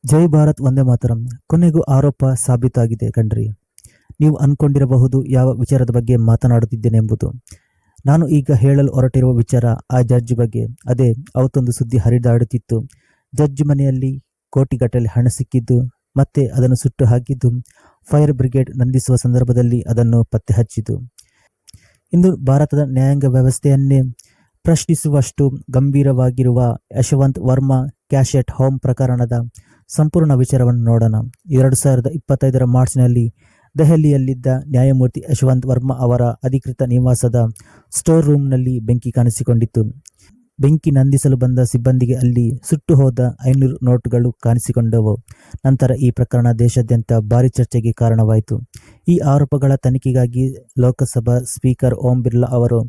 ಜೈ ಭಾರತ್ ವಂದೇ ಮಾತರಂ. ಕೊನೆಗೂ ಆರೋಪ ಸಾಬೀತಾಗಿದೆ ಕಣ್ರಿ. ನೀವು ಅನ್ಕೊಂಡಿರಬಹುದು ಯಾವ ವಿಚಾರದ ಬಗ್ಗೆ ಮಾತನಾಡುತ್ತಿದ್ದೇನೆಂಬುದು. ನಾನು ಈಗ ಹೇಳಲು ಹೊರಟಿರುವ ವಿಚಾರ ಆ ಜಡ್ಜ್ ಬಗ್ಗೆ. ಅದೇ ಅವತ್ತೊಂದು ಸುದ್ದಿ ಹರಿದಾಡುತ್ತಿತ್ತು. ಜಡ್ಜ್ ಮನೆಯಲ್ಲಿ ಕೋಟಿಗಟ್ಟಲೆ ಹಣ ಸಿಕ್ಕಿದ್ದು, ಮತ್ತೆ ಅದನ್ನು ಸುಟ್ಟು ಹಾಕಿದ್ದು, ಫೈರ್ ಬ್ರಿಗೇಡ್ ನಂದಿಸುವ ಸಂದರ್ಭದಲ್ಲಿ ಅದನ್ನು ಪತ್ತೆ ಹಚ್ಚಿತು. ಇಂದು ಭಾರತದ ನ್ಯಾಯಾಂಗ ವ್ಯವಸ್ಥೆಯನ್ನೇ ಪ್ರಶ್ನಿಸುವಷ್ಟು ಗಂಭೀರವಾಗಿರುವ Yashwant Varma cash at home ಪ್ರಕರಣದ ಸಂಪೂರ್ಣ ವಿಚಾರವನ್ನು ನೋಡೋಣ. 2025 ಮಾರ್ಚ್ನಲ್ಲಿ ದೆಹಲಿಯಲ್ಲಿದ್ದ ನ್ಯಾಯಮೂರ್ತಿ ಯಶವಂತ್ ವರ್ಮಾ ಅವರ ಅಧಿಕೃತ ನಿವಾಸದ ಸ್ಟೋರ್ ರೂಮ್ನಲ್ಲಿ ಬೆಂಕಿ ಕಾಣಿಸಿಕೊಂಡಿತ್ತು. ಬೆಂಕಿ ನಂದಿಸಲು ಬಂದ ಸಿಬ್ಬಂದಿಗೆ ಅಲ್ಲಿ ಸುಟ್ಟು ಹೋದ 500 ನೋಟುಗಳು ಕಾಣಿಸಿಕೊಂಡವು. ನಂತರ ಈ ಪ್ರಕರಣ ದೇಶಾದ್ಯಂತ ಭಾರಿ ಚರ್ಚೆಗೆ ಕಾರಣವಾಯಿತು. ಈ ಆರೋಪಗಳ ತನಿಖೆಗಾಗಿ ಲೋಕಸಭಾ ಸ್ಪೀಕರ್ ಓಂ ಬಿರ್ಲಾ ಅವರು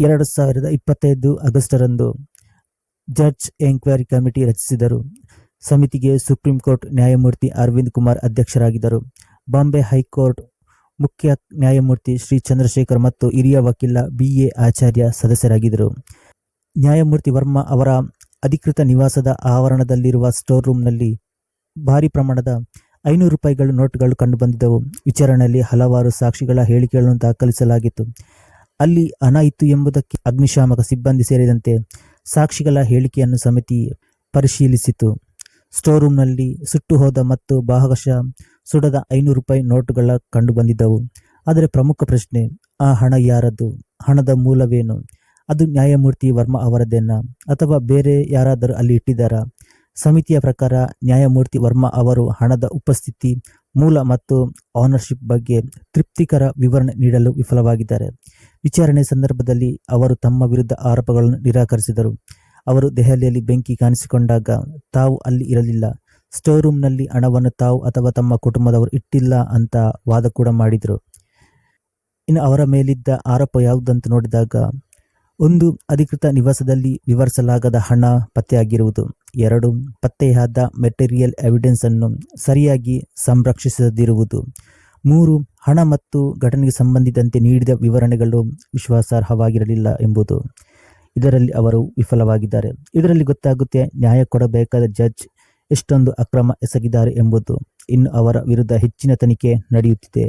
2025 ಆಗಸ್ಟರಂದು ಜಡ್ಜ್ ಎಂಕ್ವೈರಿ ಕಮಿಟಿ ರಚಿಸಿದರು. ಸಮಿತಿಗೆ ಸುಪ್ರೀಂ ಕೋರ್ಟ್ ನ್ಯಾಯಮೂರ್ತಿ ಅರವಿಂದ್ ಕುಮಾರ್ ಅಧ್ಯಕ್ಷರಾಗಿದ್ದರು. ಬಾಂಬೆ ಹೈಕೋರ್ಟ್ ಮುಖ್ಯ ನ್ಯಾಯಮೂರ್ತಿ ಶ್ರೀ ಚಂದ್ರಶೇಖರ್ ಮತ್ತು ಹಿರಿಯ ವಕೀಲ BA ಆಚಾರ್ಯ ಸದಸ್ಯರಾಗಿದ್ದರು. ನ್ಯಾಯಮೂರ್ತಿ ವರ್ಮಾ ಅವರ ಅಧಿಕೃತ ನಿವಾಸದ ಆವರಣದಲ್ಲಿರುವ ಸ್ಟೋರ್ ರೂಮ್ನಲ್ಲಿ ಭಾರಿ ಪ್ರಮಾಣದ 500 ರೂಪಾಯಿಗಳ ನೋಟುಗಳು ಕಂಡುಬಂದಿದ್ದವು. ವಿಚಾರಣೆಯಲ್ಲಿ ಹಲವಾರು ಸಾಕ್ಷಿಗಳ ಹೇಳಿಕೆಗಳನ್ನು ದಾಖಲಿಸಲಾಗಿತ್ತು. ಅಲ್ಲಿ ಹಣ ಇತ್ತು ಎಂಬುದಕ್ಕೆ ಅಗ್ನಿಶಾಮಕ ಸಿಬ್ಬಂದಿ ಸೇರಿದಂತೆ ಸಾಕ್ಷಿಗಳ ಹೇಳಿಕೆಯನ್ನು ಸಮಿತಿ ಪರಿಶೀಲಿಸಿತು. ಸ್ಟೋರ್ ರೂಮ್ನಲ್ಲಿ ಸುಟ್ಟು ಹೋದ ಮತ್ತು ಭಾಗಶಃ ಸುಡದ 500 ರೂಪಾಯಿ ನೋಟುಗಳ ಕಂಡುಬಂದಿದ್ದವು. ಆದರೆ ಪ್ರಮುಖ ಪ್ರಶ್ನೆ, ಆ ಹಣ ಯಾರದ್ದು? ಹಣದ ಮೂಲವೇನು? ಅದು ನ್ಯಾಯಮೂರ್ತಿ ವರ್ಮಾ ಅವರದ್ದೇನಾ ಅಥವಾ ಬೇರೆ ಯಾರಾದರೂ ಅಲ್ಲಿ ಇಟ್ಟಿದ್ದಾರಾ? ಸಮಿತಿಯ ಪ್ರಕಾರ ನ್ಯಾಯಮೂರ್ತಿ ವರ್ಮಾ ಅವರು ಹಣದ ಉಪಸ್ಥಿತಿ, ಮೂಲ ಮತ್ತು ಓನರ್ಶಿಪ್ ಬಗ್ಗೆ ತೃಪ್ತಿಕರ ವಿವರಣೆ ನೀಡಲು ವಿಫಲವಾಗಿದ್ದಾರೆ. ವಿಚಾರಣೆ ಸಂದರ್ಭದಲ್ಲಿ ಅವರು ತಮ್ಮ ವಿರುದ್ಧ ಆರೋಪಗಳನ್ನು ನಿರಾಕರಿಸಿದರು. ಅವರು ದೆಹಲಿಯಲ್ಲಿ ಬೆಂಕಿ ಕಾಣಿಸಿಕೊಂಡಾಗ ತಾವು ಅಲ್ಲಿ ಇರಲಿಲ್ಲ, ಸ್ಟೋರ್ ರೂಮ್ನಲ್ಲಿ ಹಣವನ್ನು ತಾವು ಅಥವಾ ತಮ್ಮ ಕುಟುಂಬದವರು ಇಟ್ಟಿಲ್ಲ ಅಂತ ವಾದ ಕೂಡ ಮಾಡಿದರು. ಇನ್ನು ಅವರ ಮೇಲಿದ್ದ ಆರೋಪ ಯಾವುದಂತ ನೋಡಿದಾಗ, 1. ಅಧಿಕೃತ ನಿವಾಸದಲ್ಲಿ ವಿವರಿಸಲಾಗದ ಹಣ ಪತ್ತೆಯಾಗಿರುವುದು. 2. ಪತ್ತೆಯಾದ ಮೆಟೀರಿಯಲ್ ಎವಿಡೆನ್ಸ್ ಅನ್ನು ಸರಿಯಾಗಿ ಸಂರಕ್ಷಿಸದಿರುವುದು. 3. ಹಣ ಮತ್ತು ಘಟನೆಗೆ ಸಂಬಂಧಿಸಿದಂತೆ ನೀಡಿದ ವಿವರಣೆಗಳು ವಿಶ್ವಾಸಾರ್ಹವಾಗಿರಲಿಲ್ಲ ಎಂಬುದು. ಇದರಲ್ಲಿ ಅವರು ವಿಫಲವಾಗಿದ್ದಾರೆ. ಇದರಲ್ಲಿ ಗೊತ್ತಾಗುತ್ತೆ ನ್ಯಾಯ ಕೊಡಬೇಕಾದ ಜಡ್ಜ್ ಎಷ್ಟೊಂದು ಅಕ್ರಮ ಎಸಗಿದ್ದಾರೆ ಎಂಬುದು. ಇನ್ನು ಅವರ ವಿರುದ್ಧ ಹೆಚ್ಚಿನ ತನಿಖೆ ನಡೆಯುತ್ತಿದೆ.